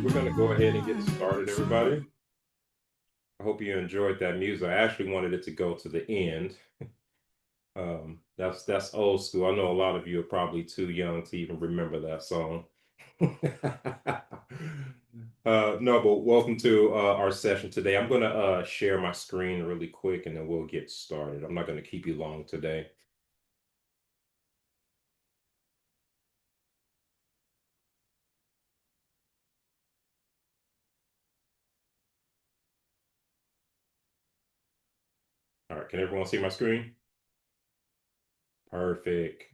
We're going to go ahead and get started, everybody. I hope you enjoyed that music. I actually wanted it to go to the end. That's old school. I know a lot of you are probably too young to even remember that song. No, but welcome to our session today. I'm going to share my screen really quick and then we'll get started. I'm not going to keep you long today. All right, can everyone see my screen? Perfect.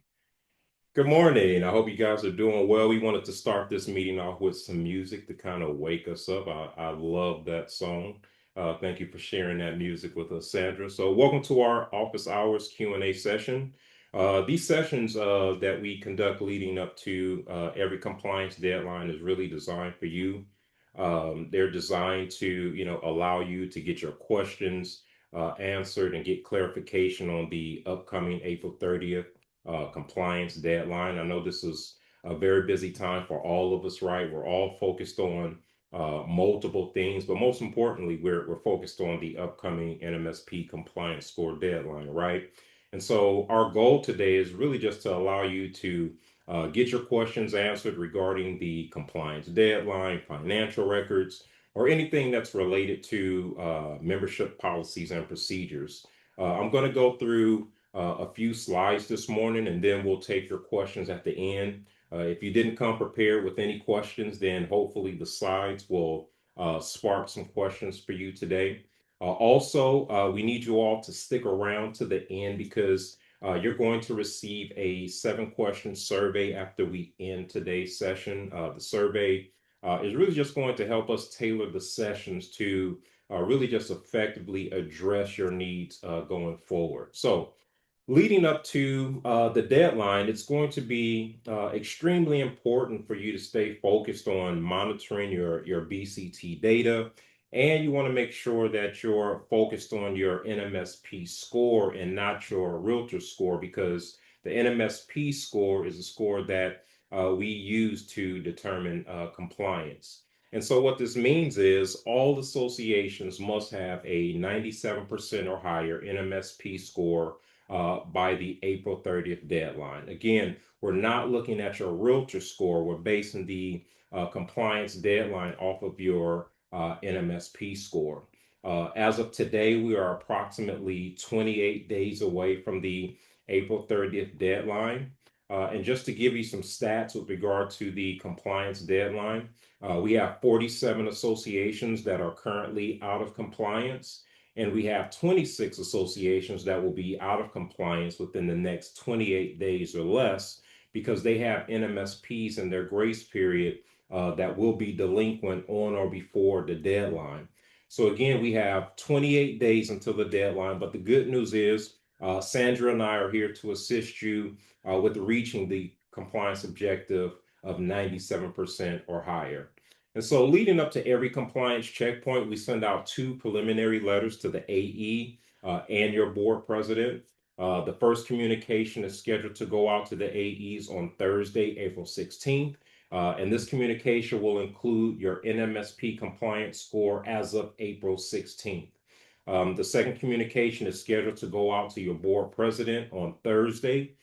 Good morning. I hope you guys are doing well. We wanted to start this meeting off with some music to kind of wake us up. I love that song. Thank you for sharing that music with us, Sandra. So welcome to our office hours Q&A session. These sessions that we conduct leading up to every compliance deadline is really designed for you. They're designed to, allow you to get your questions answered and get clarification on the upcoming April 30th compliance deadline. I know this is a very busy time for all of us, right? We're all focused on multiple things, but most importantly, we're focused on the upcoming NMSP compliance score deadline, right? And so our goal today is really just to allow you to get your questions answered regarding the compliance deadline, financial records, or anything that's related to membership policies and procedures. I'm going to go through a few slides this morning, and then we'll take your questions at the end. If you didn't come prepared with any questions, then hopefully the slides will spark some questions for you today. Also, we need you all to stick around to the end because you're going to receive a 7-question survey after we end today's session. The survey is really just going to help us tailor the sessions to really just effectively address your needs going forward. So, leading up to the deadline, it's going to be extremely important for you to stay focused on monitoring your BCT data. And you want to make sure that you're focused on your NMSP score and not your realtor score, because the NMSP score is a score that we use to determine compliance. And so what this means is all associations must have a 97% or higher NMSP score by the April 30th deadline. Again, we're not looking at your realtor score. We're basing the compliance deadline off of your NMSP score. As of today, we are approximately 28 days away from the April 30th deadline. And just to give you some stats with regard to the compliance deadline, we have 47 associations that are currently out of compliance. And we have 26 associations that will be out of compliance within the next 28 days or less because they have NMSPs in their grace period that will be delinquent on or before the deadline. So again, we have 28 days until the deadline, but the good news is Sandra and I are here to assist you with reaching the compliance objective of 97% or higher. And so leading up to every compliance checkpoint, we send out 2 preliminary letters to the AE and your board president. The first communication is scheduled to go out to the AEs on Thursday, April 16th. And this communication will include your NMSP compliance score as of April 16th. The second communication is scheduled to go out to your board president on Thursday,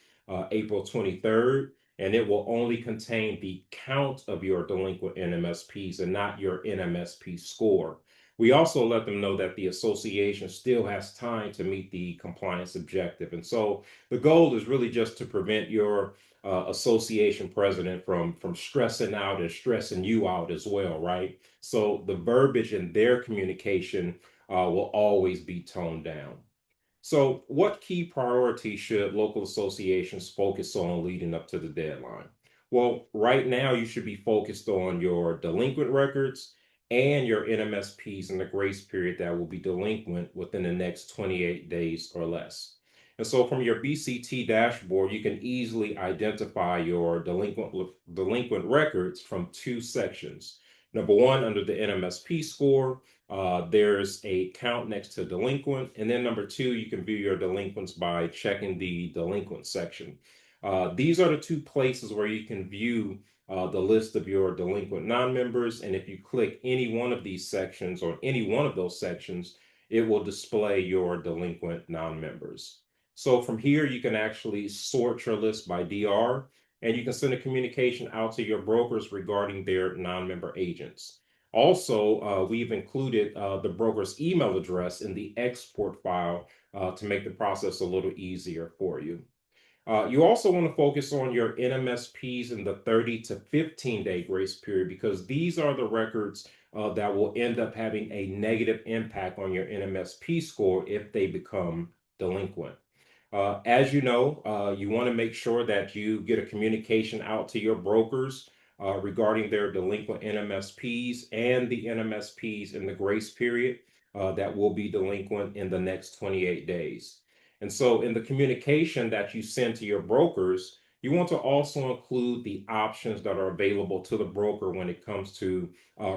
April 23rd, and it will only contain the count of your delinquent NMSPs and not your NMSP score. We also let them know that the association still has time to meet the compliance objective. And so the goal is really just to prevent your association president from stressing out and stressing you out as well, right? So the verbiage in their communication will always be toned down. So, what key priorities should local associations focus on leading up to the deadline? Well, right now, you should be focused on your delinquent records and your NMSPs in the grace period that will be delinquent within the next 28 days or less. And so, from your BCT dashboard, you can easily identify your delinquent records from 2 sections. Number one, under the NMSP score, there's a count next to delinquent. And then number 2, you can view your delinquents by checking the delinquent section. These are the two places where you can view the list of your delinquent non-members. And if you click any one of these sections or any one of those sections, it will display your delinquent non-members. So from here, you can actually sort your list by DR, and you can send a communication out to your brokers regarding their non-member agents. Also, we've included the broker's email address in the export file to make the process a little easier for you. You also want to focus on your NMSPs in the 30 to 15-day grace period, because these are the records that will end up having a negative impact on your NMSP score if they become delinquent. As you know, you want to make sure that you get a communication out to your brokers regarding their delinquent NMSPs and the NMSPs in the grace period that will be delinquent in the next 28 days. And so in the communication that you send to your brokers, you want to also include the options that are available to the broker when it comes to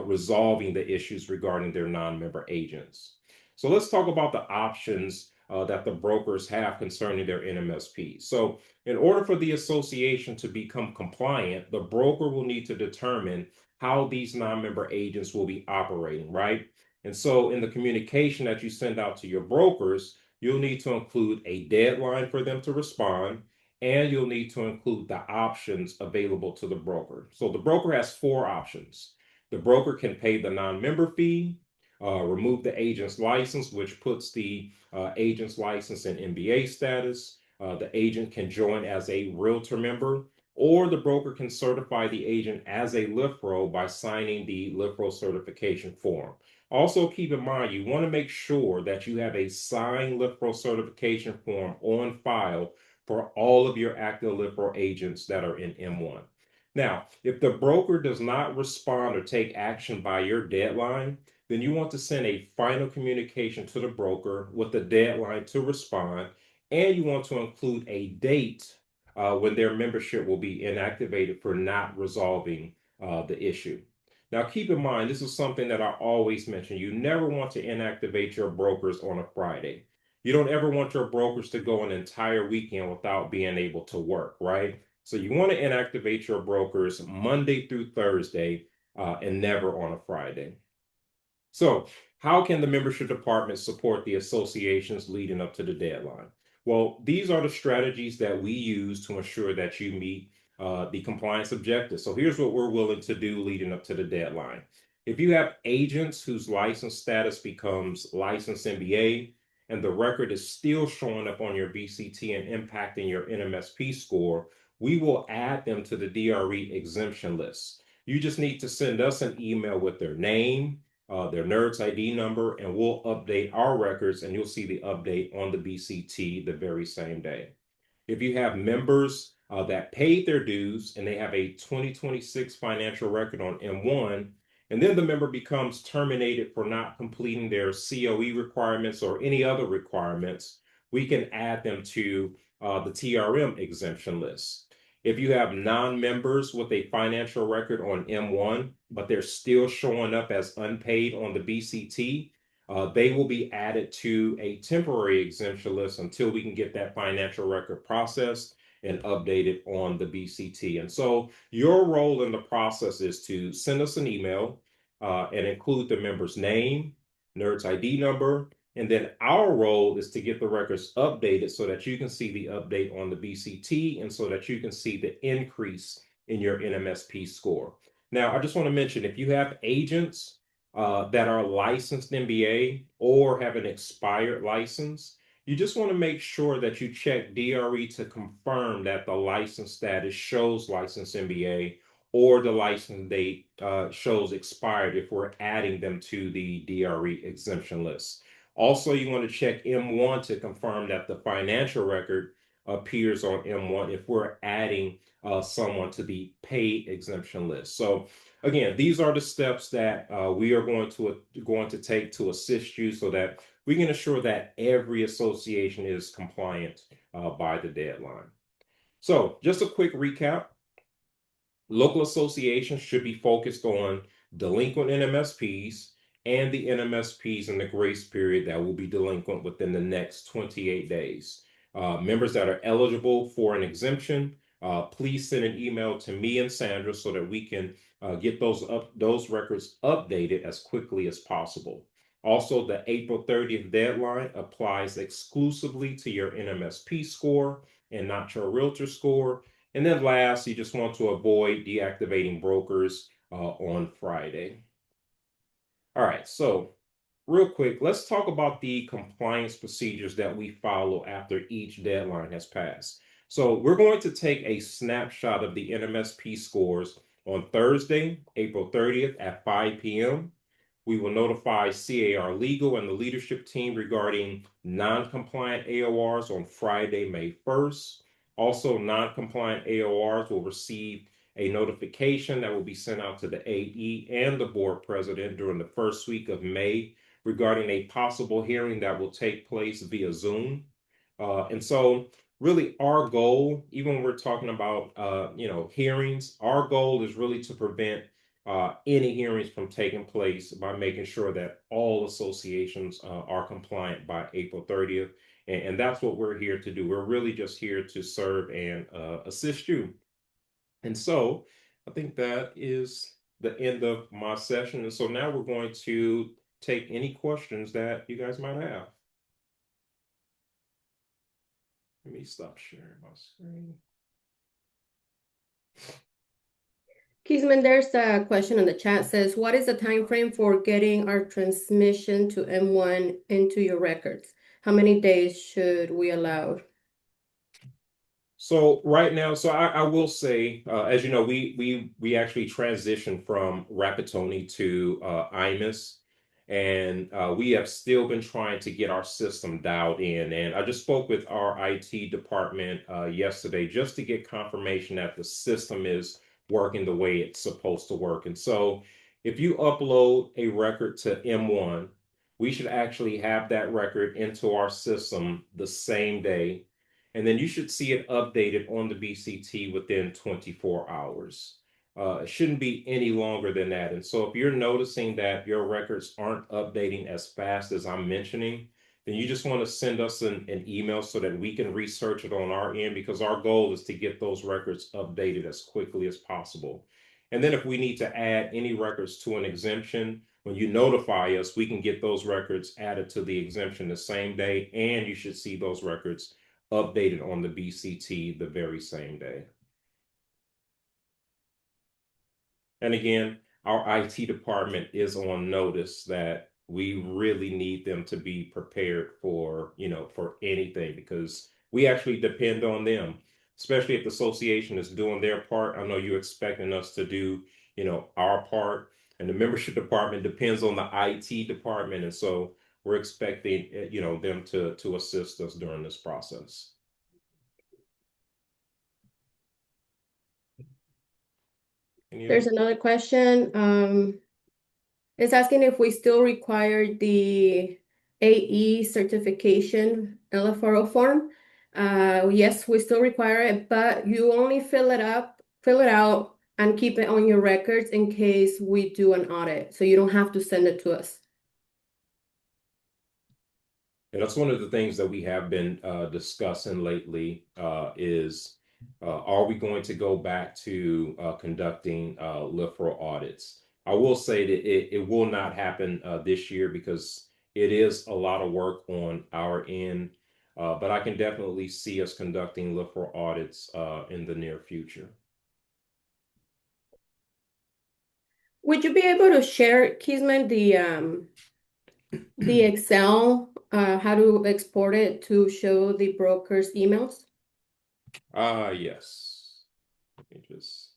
resolving the issues regarding their non-member agents. So let's talk about the options that the brokers have concerning their NMSP. So in order for the association to become compliant, the broker will need to determine how these non-member agents will be operating, right? And so in the communication that you send out to your brokers, you'll need to include a deadline for them to respond, and you'll need to include the options available to the broker. So the broker has four options. The broker can pay the non-member fee, remove the agent's license, which puts the agent's license in MBA status. The agent can join as a realtor member, or the broker can certify the agent as a LIFRO by signing the LIFRO certification form. Also, keep in mind, you want to make sure that you have a signed LIFRO certification form on file for all of your active LIFRO agents that are in M1. Now, if the broker does not respond or take action by your deadline, then you want to send a final communication to the broker with the deadline to respond, and you want to include a date when their membership will be inactivated for not resolving the issue. Now, keep in mind, this is something that I always mention. You never want to inactivate your brokers on a Friday. You don't ever want your brokers to go an entire weekend without being able to work, right? So you want to inactivate your brokers Monday through Thursday and never on a Friday. So, how can the membership department support the associations leading up to the deadline? Well, these are the strategies that we use to ensure that you meet the compliance objectives. So, here's what we're willing to do leading up to the deadline. If you have agents whose license status becomes licensed MBA and the record is still showing up on your VCT and impacting your NMSP score, we will add them to the DRE exemption list. You just need to send us an email with their name, their NERDS ID number, and we'll update our records, and you'll see the update on the BCT the very same day. If you have members that paid their dues and they have a 2026 financial record on M1, and then the member becomes terminated for not completing their COE requirements or any other requirements, we can add them to the TRM exemption list. If you have non-members with a financial record on M1, but they're still showing up as unpaid on the BCT, they will be added to a temporary exemption list until we can get that financial record processed and updated on the BCT. And so your role in the process is to send us an email and include the member's name, NERDS ID number, and then our role is to get the records updated so that you can see the update on the BCT and so that you can see the increase in your NMSP score. Now, I just want to mention, if you have agents that are licensed MBA or have an expired license, you just want to make sure that you check DRE to confirm that the license status shows licensed MBA or the license date shows expired if we're adding them to the DRE exemption list. Also, you want to check M1 to confirm that the financial record appears on M1 if we're adding someone to the paid exemption list. So again, these are the steps that we are going to take to assist you so that we can ensure that every association is compliant by the deadline. So just a quick recap. Local associations should be focused on delinquent NMSPs and the NMSPs in the grace period that will be delinquent within the next 28 days. Members that are eligible for an exemption, please send an email to me and Sandra so that we can get those records updated as quickly as possible. Also, the April 30th deadline applies exclusively to your NMSP score and not your realtor score. And then last, you just want to avoid deactivating brokers on Friday. All right, so real quick, let's talk about the compliance procedures that we follow after each deadline has passed. So we're going to take a snapshot of the NMSP scores on Thursday, April 30th at 5 p.m. We will notify C.A.R. Legal and the leadership team regarding non-compliant AORs on Friday, May 1st. Also, non-compliant AORs will receive a notification that will be sent out to the AE and the board president during the first week of May regarding a possible hearing that will take place via Zoom. And so really our goal, even when we're talking about, hearings, our goal is really to prevent any hearings from taking place by making sure that all associations are compliant by April 30th. And that's what we're here to do. We're really just here to serve and assist you. And so I think that is the end of my session. And so now we're going to take any questions that you guys might have. Let me stop sharing my screen. Kisman, there's a question in the chat says, what is the time frame for getting our transmission to M1 into your records? How many days should we allow? So right now, so I will say, as you know, we actually transitioned from Rapatoni to IMUS, and we have still been trying to get our system dialed in. And I just spoke with our IT department yesterday just to get confirmation that the system is working the way it's supposed to work. And so, if you upload a record to M1, we should actually have that record into our system the same day, and then you should see it updated on the BCT within 24 hours. It shouldn't be any longer than that. And so if you're noticing that your records aren't updating as fast as I'm mentioning, then you just want to send us an email so that we can research it on our end, because our goal is to get those records updated as quickly as possible. And then if we need to add any records to an exemption, when you notify us, we can get those records added to the exemption the same day, and you should see those records updated on the BCT the very same day. And again, our IT department is on notice that we really need them to be prepared for, for anything, because we actually depend on them, especially if the association is doing their part. I know you're expecting us to do, our part, and the membership department depends on the IT department. And so we're expecting, them to assist us during this process. There's another question. It's asking if we still require the AE certification LFRO form. Yes, we still require it, but you only fill it out, and keep it on your records in case we do an audit. So you don't have to send it to us. And that's one of the things that we have been discussing lately, is are we going to go back to conducting LIFRA audits? I will say that it will not happen this year, because it is a lot of work on our end, but I can definitely see us conducting LIFRA audits in the near future. Would you be able to share, Kisman, the Excel, how to export it to show the broker's emails? Yes. Let me just.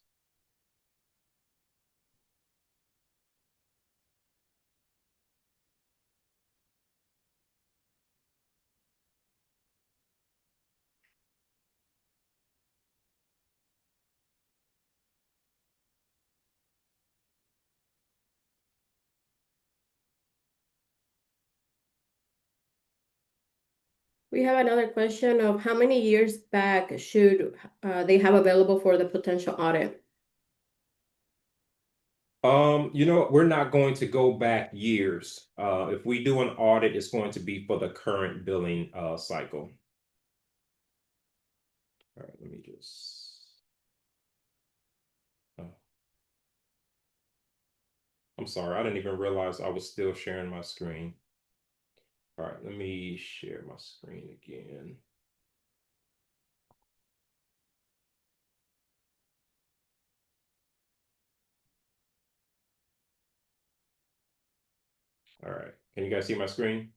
We have another question of how many years back should they have available for the potential audit? We're not going to go back years. If we do an audit, it's going to be for the current billing cycle. All right, let me just. Oh, I'm sorry, I didn't even realize I was still sharing my screen. All right, let me share my screen again. All right, can you guys see my screen?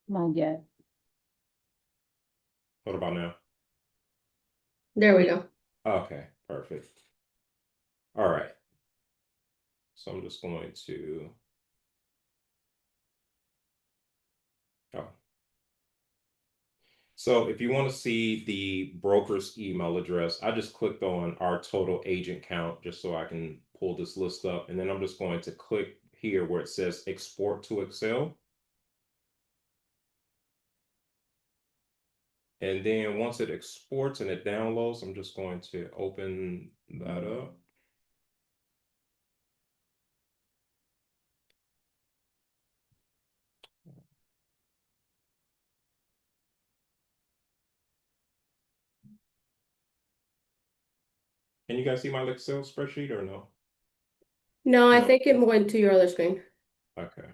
Not yet. What about now? There we go. Okay, perfect. All right, so I'm just going to. Oh, so if you want to see the broker's email address, I just clicked on our total agent count just so I can pull this list up. And then I'm just going to click here where it says export to Excel. And then once it exports and it downloads, I'm just going to open that up. Can you guys see my Excel spreadsheet or no? No, I No. think it went to your other screen. Okay.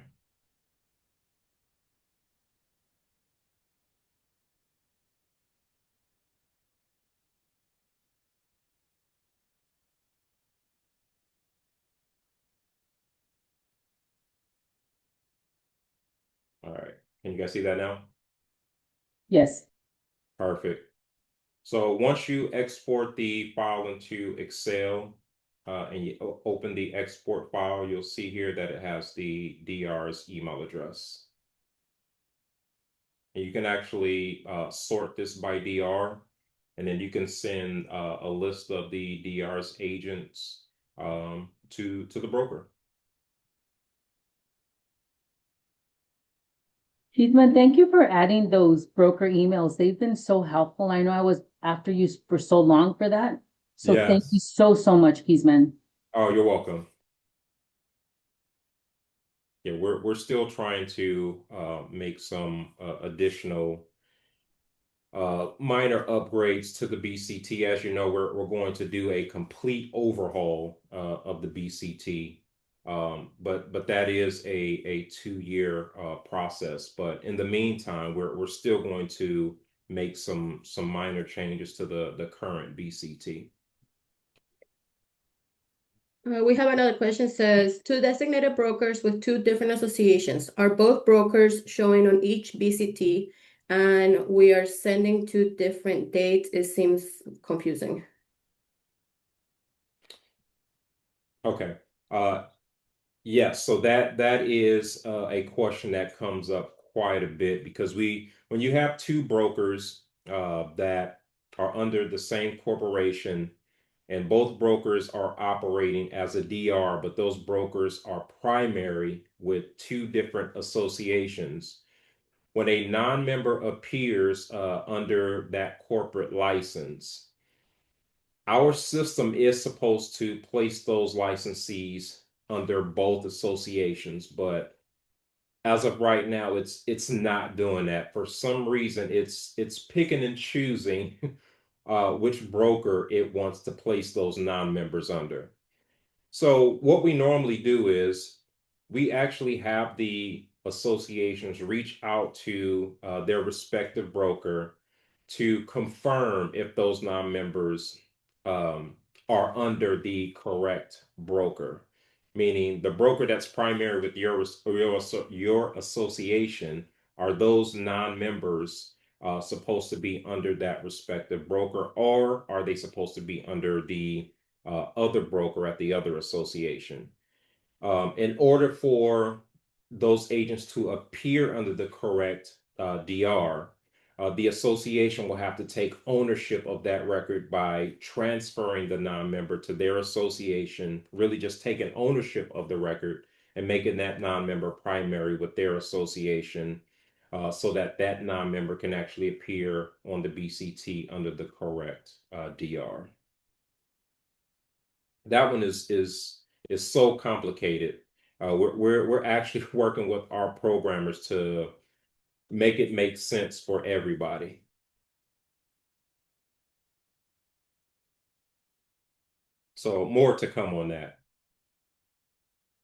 All right. Can you guys see that now? Yes. Perfect. So once you export the file into Excel and you open the export file, you'll see here that it has the DR's email address. And you can actually sort this by DR, and then you can send a list of the DR's agents to the broker. Cheeseman, thank you for adding those broker emails. They've been so helpful. I know I was after you for so long for that. So thank you Yes. so, so much, Cheeseman. Oh, you're welcome. Yeah, we're still trying to make some additional minor upgrades to the BCT. As you know, we're going to do a complete overhaul of the BCT. But that is a 2 year process. But in the meantime, we're still going to make some minor changes to the current BCT. We have another question says, two designated brokers with two different associations. Are both brokers showing on each BCT and we are sending two different dates? It seems confusing. Okay. Yes, so that is a question that comes up quite a bit because when you have two brokers that are under the same corporation and both brokers are operating as a DR, but those brokers are primary with two different associations. When a non-member appears under that corporate license, our system is supposed to place those licensees under both associations, but as of right now, it's not doing that. For some reason, it's picking and choosing which broker it wants to place those non-members under. So what we normally do is we actually have the associations reach out to their respective broker to confirm if those non-members um, are under the correct broker, meaning the broker that's primary with your association, are those non-members supposed to be under that respective broker, or are they supposed to be under the other broker at the other association? In order for those agents to appear under the correct DR, the association will have to take ownership of that record by transferring the non-member to their association, really just taking ownership of the record and making that non-member primary with their association so that that non-member can actually appear on the BCT under the correct DR. That one is so complicated. We're actually working with our programmers to make it make sense for everybody. So more to come on that.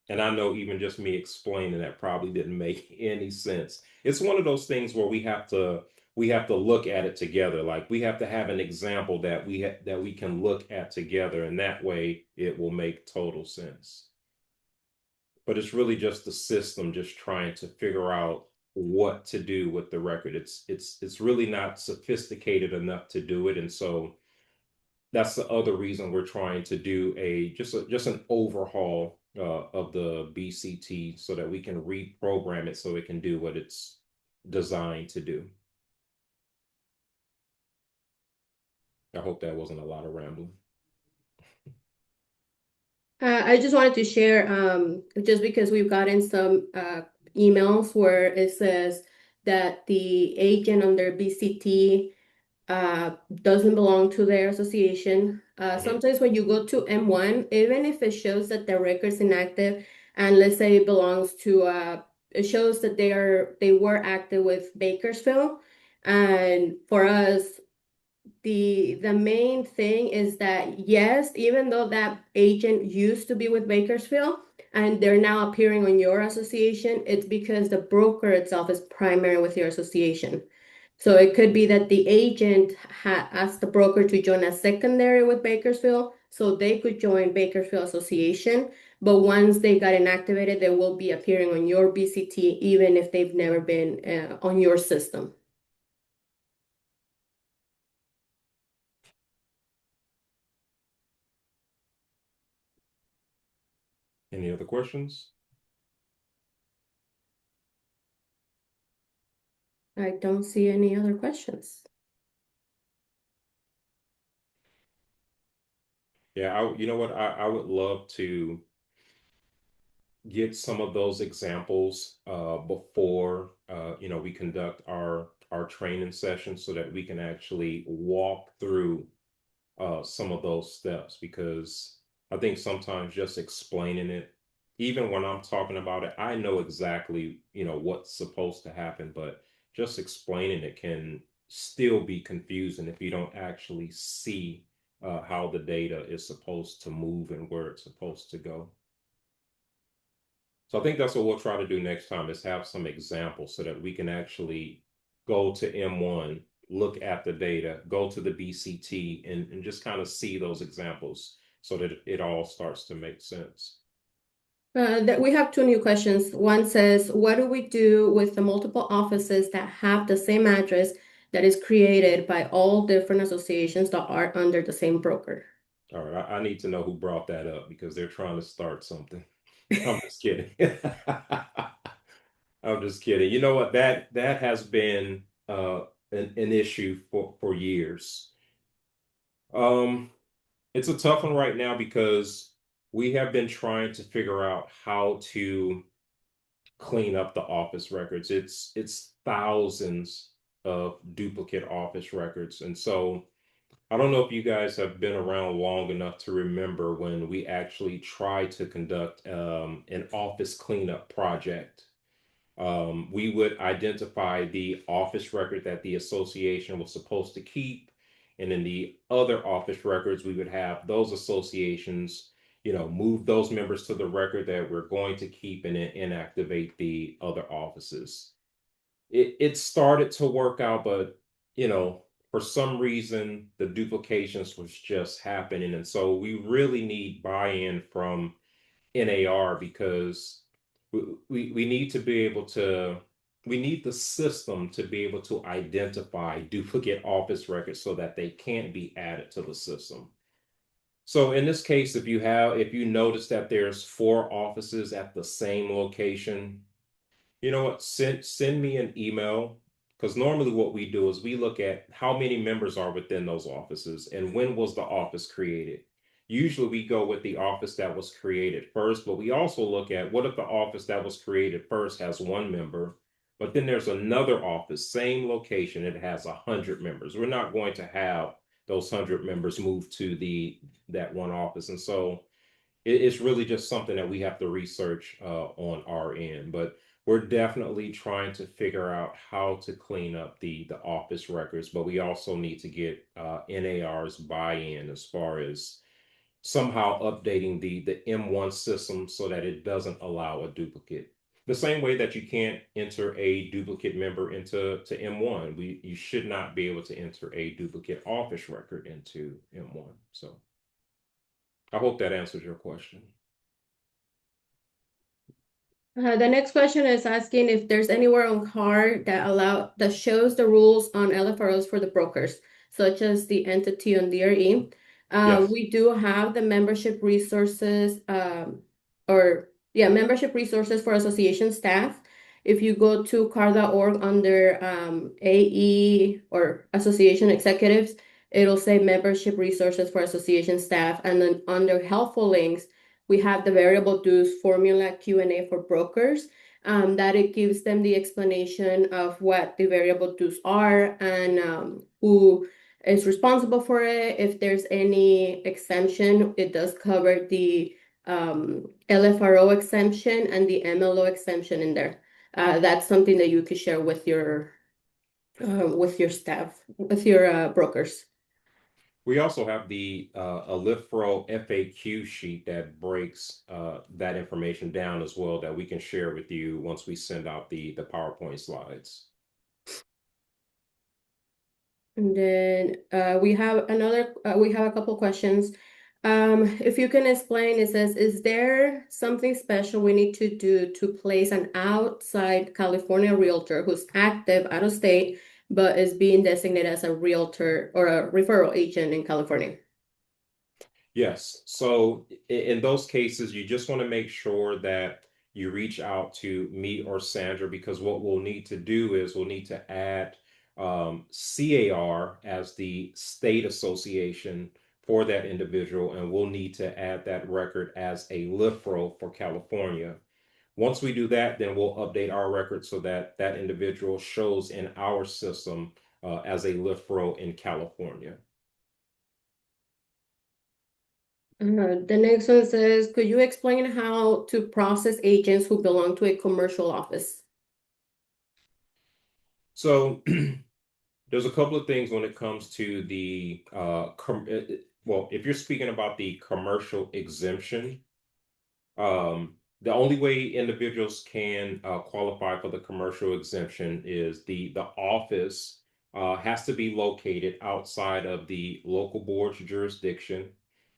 And I know even just me explaining that probably didn't make any sense. It's one of those things where we have to look at it together. Like we have to have an example that we can look at together, and that way it will make total sense. But it's really just the system just trying to figure out what to do with the record. It's really not sophisticated enough to do it, and so that's the other reason we're trying to do just an overhaul of the BCT so that we can reprogram it so it can do what it's designed to do. I hope that wasn't a lot of rambling. I just wanted to share, just because we've gotten some emails where it says that the agent under BCT doesn't belong to their association. Sometimes when you go to M1, even if it shows that the record's inactive, and let's say it belongs to, it shows that they were active with Bakersfield, and for us, the main thing is that yes, even though that agent used to be with Bakersfield and they're now appearing on your association, it's because the broker itself is primary with your association. So it could be that the agent had asked the broker to join a secondary with Bakersfield so they could join Bakersfield Association. But once they got inactivated, they will be appearing on your BCT even if they've never been on your system. Any other questions? I don't see any other questions. Yeah, you know what? I would love to get some of those examples before we conduct our training session so that we can actually walk through some of those steps, because I think sometimes just explaining it, even when I'm talking about it, I know exactly, what's supposed to happen, but just explaining it can still be confusing if you don't actually see how the data is supposed to move and where it's supposed to go. So I think that's what we'll try to do next time, is have some examples so that we can actually go to M1, look at the data, go to the BCT, and just kind of see those examples so that it all starts to make sense. That we have two new questions. One says, what do we do with the multiple offices that have the same address that is created by all different associations that are under the same broker? All right, I need to know who brought that up because they're trying to start something. I'm just kidding. I'm just kidding. You know what? That has been an issue for years. Um, it's a tough one right now because we have been trying to figure out how to clean up the office records. It's thousands of duplicate office records. And so I don't know if you guys have been around long enough to remember when we actually tried to conduct an office cleanup project. We would identify the office record that the association was supposed to keep. And in the other office records, we would have those associations, move those members to the record that we're going to keep and then inactivate the other offices. It started to work out, but, for some reason, the duplications was just happening. And so we really need buy-in from NAR because we need to be able to we need the system to be able to identify duplicate office records so that they can't be added to the system. So in this case, if you notice that there's 4 offices at the same location, you know what? Send me an email, because normally what we do is we look at how many members are within those offices and when was the office created. Usually we go with the office that was created first, but we also look at what if the office that was created first has 1 member, but then there's another office, same location, it has 100 members. We're not going to have those 100 members move to that one office, and so it's really just something that we have to research on our end. But we're definitely trying to figure out how to clean up the office records, but we also need to get NAR's buy-in as far as somehow updating the M1 system so that it doesn't allow a duplicate. The same way that you can't enter a duplicate member into M1, you should not be able to enter a duplicate office record into M1. So I hope that answers your question. The next question is asking if there's anywhere on C.A.R that shows the rules on LFROs for the brokers, such as the entity on DRE. Yes. We do have the membership resources, membership resources for association staff. If you go to CAR.org under AE or association executives, it'll say membership resources for association staff, and then under helpful links, we have the variable dues formula Q&A for brokers, that it gives them the explanation of what the variable dues are and who is responsible for it. If there's any exemption, it does cover the LFRO exemption and the MLO exemption in there. That's something that you could share with your staff, with your brokers. We also have the Alifro FAQ sheet that breaks that information down as well that we can share with you once we send out the PowerPoint slides. And then we have a couple questions. If you can explain, it says, is there something special we need to do to place an outside California realtor who's active out of state, but is being designated as a realtor or a referral agent in California? Yes. So in those cases, you just want to make sure that you reach out to me or Sandra, because what we'll need to do is we'll need to add C.A.R. as the state association for that individual, and we'll need to add that record as a LIFRO for California. Once we do that, then we'll update our record so that that individual shows in our system as a LIFRO in California. The next one says, could you explain how to process agents who belong to a commercial office? So there's a couple of things when it comes to the well, if you're speaking about the commercial exemption, the only way individuals can qualify for the commercial exemption is the office has to be located outside of the local board's jurisdiction.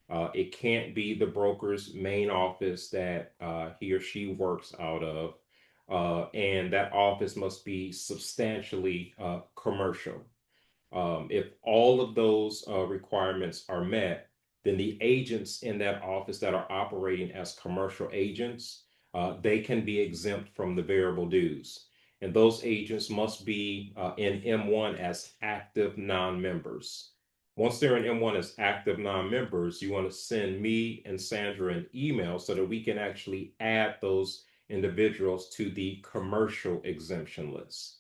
It can't be the broker's main office that he or she works out of, and that office must be substantially commercial. If all of those requirements are met, then the agents in that office that are operating as commercial agents, they can be exempt from the variable dues. And those agents must be in M1 as active non-members. Once they're in M1 as active non-members, you want to send me and Sandra an email so that we can actually add those individuals to the commercial exemption list.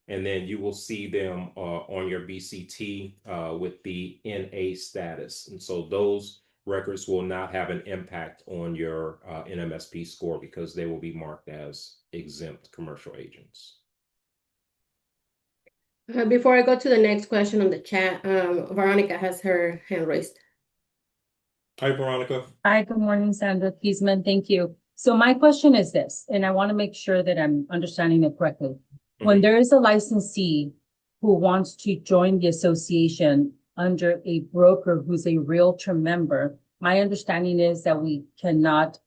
And then you will see them on your BCT with the NA status. And so those records will not have an impact on your NMSP score because they will be marked as exempt commercial agents. Before I go to the next question on the chat, Veronica has her hand raised. Hi, Veronica. Hi, good morning, Sandra Kiesman. Thank you. So my question is this, and I want to make sure that I'm understanding it correctly. When there is a licensee who wants to join the association under a broker who's a realtor member, my understanding is that we cannot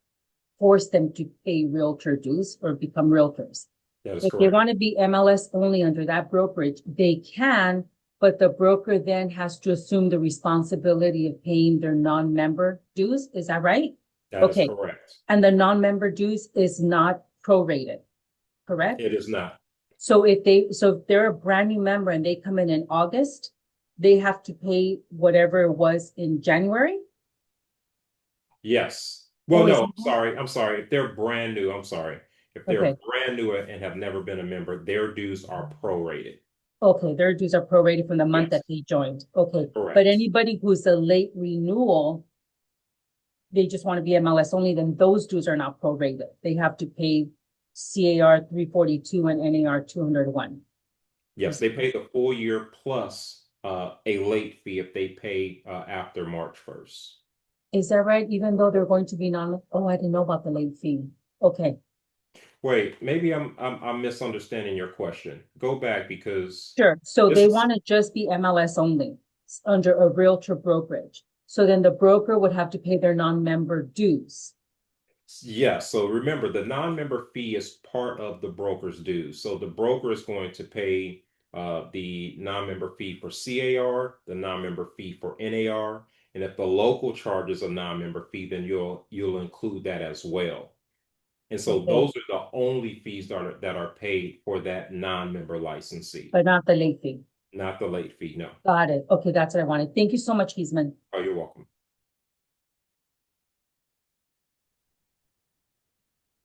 force them to pay realtor dues or become realtors. That is If correct. they want to be MLS only under that brokerage, they can, but the broker then has to assume the responsibility of paying their non-member dues. Is that right? That is correct. And the non-member dues is not prorated, correct? It is not. So if they're a brand new member and they come in August, they have to pay whatever it was in January? Yes. Well, Or is no, it- I'm sorry. If they're brand new, I'm sorry. If they're Okay. brand new and have never been a member, their dues are prorated. Okay, their dues are prorated from the month Yes. that they joined. Okay. But Correct. anybody who's a late renewal, they just want to be MLS only, then those dues are not prorated. They have to pay C.A.R. 342 and NAR 201. Yes, they pay the full year plus a late fee if they pay after March 1st. Is that right? Even though they're going to be oh, I didn't know about the late fee. Okay, Wait, maybe I'm misunderstanding your question. Go back because sure. So this they is want to just be MLS only under a realtor brokerage. So then the broker would have to pay their non-member dues. yeah. So remember, the non-member fee is part of the broker's dues. So the broker is going to pay the non-member fee for C.A.R., the non-member fee for N.A.R., and if the local charges a non-member fee, then you'll include that as well. And so Okay, those are the only fees that are paid for that non-member licensee, but not the late fee. not the late fee. No. Got it. Okay, that's what I wanted. Thank you so much, Heisman. Oh, you're welcome.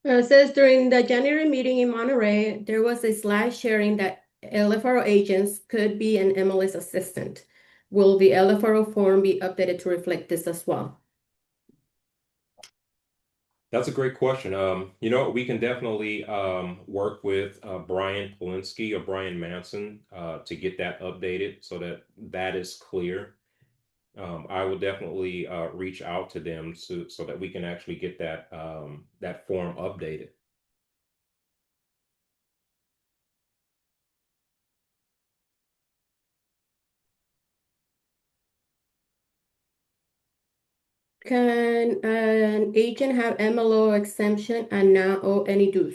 It says during the January meeting in Monterey, there was a slide sharing that LFRO agents could be an MLS assistant. Will the LFRO form be updated to reflect this as well? That's a great question. We can definitely work with Brian Polinsky or Brian Manson to get that updated so that that is clear. I will definitely reach out to them so that we can actually get that form updated. Can an agent have MLO exemption and not owe any dues?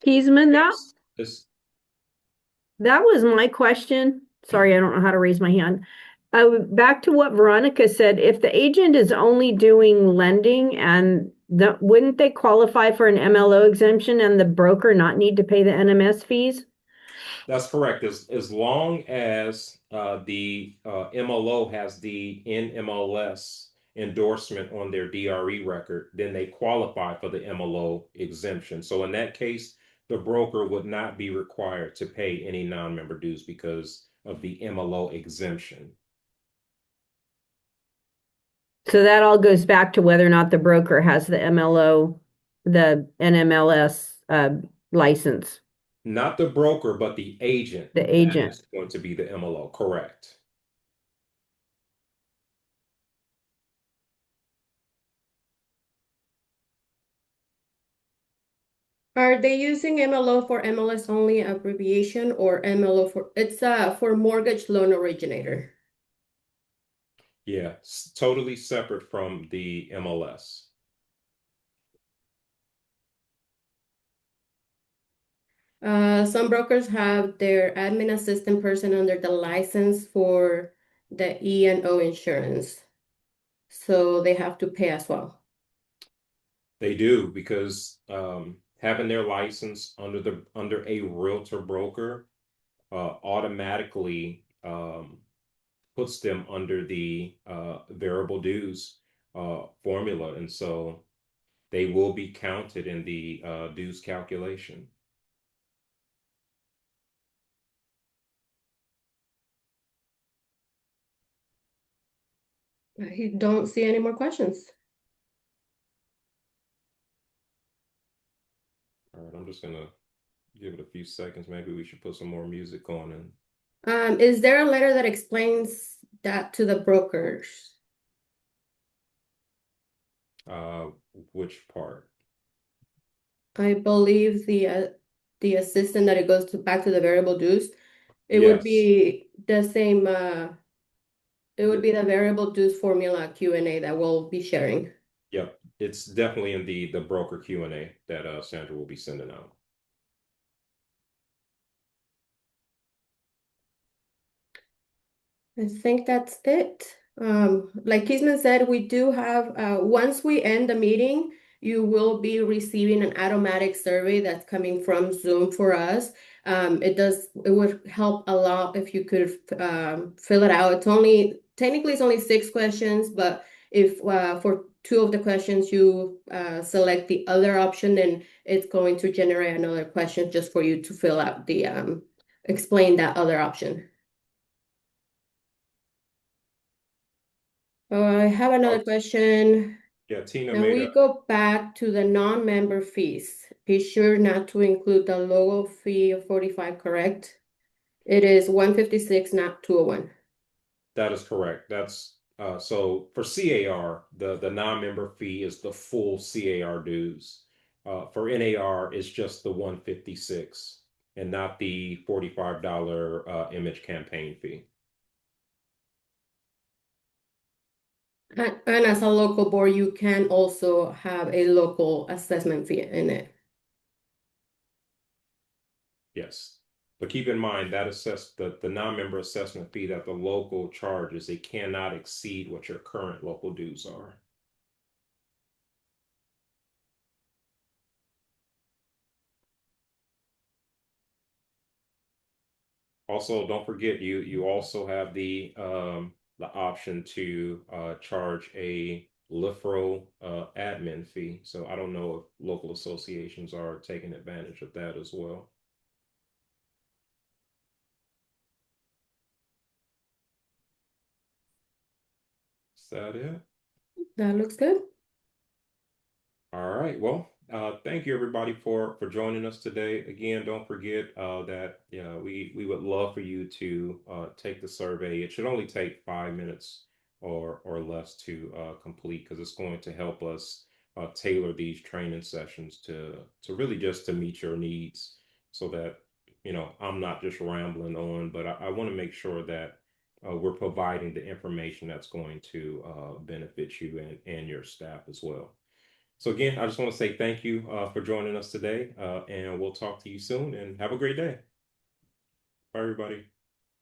Heisman, Yes. This that was my question. Sorry, I don't know how to raise my hand. Back to what Veronica said, if the agent is only doing lending and wouldn't they qualify for an MLO exemption and the broker not need to pay the NMS fees? That's correct. As long as the MLO has the NMLS endorsement on their DRE record, then they qualify for the MLO exemption. So in that case, the broker would not be required to pay any non-member dues because of the MLO exemption. So that all goes back to whether or not the broker has the MLO, the NMLS license, Not the broker, but the agent the that agent. is going to be the MLO. Correct. Are they using MLO for MLS only abbreviation or MLO for mortgage loan originator? Yeah, totally separate from the MLS. Some brokers have their admin assistant person under the license for the E&O insurance. So they have to pay as well. They do because having their license under a realtor broker automatically puts them under the variable dues formula, and so they will be counted in the dues calculation. I don't see any more questions. All right, I'm just gonna give it a few seconds. Maybe we should put some more music on and Is there a letter that explains that to the brokers? which part? I believe the assistant that it goes to back to the variable dues. It would Yes. be the same. It would be the variable dues formula Q&A that we'll be sharing. Yep. It's definitely in the broker Q&A that Sandra will be sending out. I think that's it. Like Kisman said, we do have, once we end the meeting, you will be receiving an automatic survey that's coming from Zoom for us. It would help a lot if you could fill it out. Technically it's only 6 questions, but if for 2 of the questions you select the other option, then it's going to generate another question just for you to fill out explain that other option. I have another question. Yeah, Tina Can made we a go back to the non-member fees? Be sure not to include the logo fee of 45, correct? It is 156, not 201. that is correct. That's So for C.A.R., the non-member fee is the full C.A.R. dues. For N.A.R., it's just the 156 and not the $45 image campaign fee. And as a local board, you can also have a local assessment fee in it. Yes. But keep in mind that the non-member assessment fee that the local charges, it cannot exceed what your current local dues are. Also, don't forget you also have the option to charge a LIFRO admin fee. So I don't know if local associations are taking advantage of that as well. Is that it? That looks good. All right. Well, thank you everybody for joining us today. Again, don't forget that we would love for you to take the survey. It should only take 5 minutes or less to complete because it's going to help us tailor these training sessions to really just to meet your needs, so that I'm not just rambling on, but I want to make sure that we're providing the information that's going to benefit you and your staff as well. So again, I just want to say thank you for joining us today, and we'll talk to you soon and have a great day. Bye, everybody.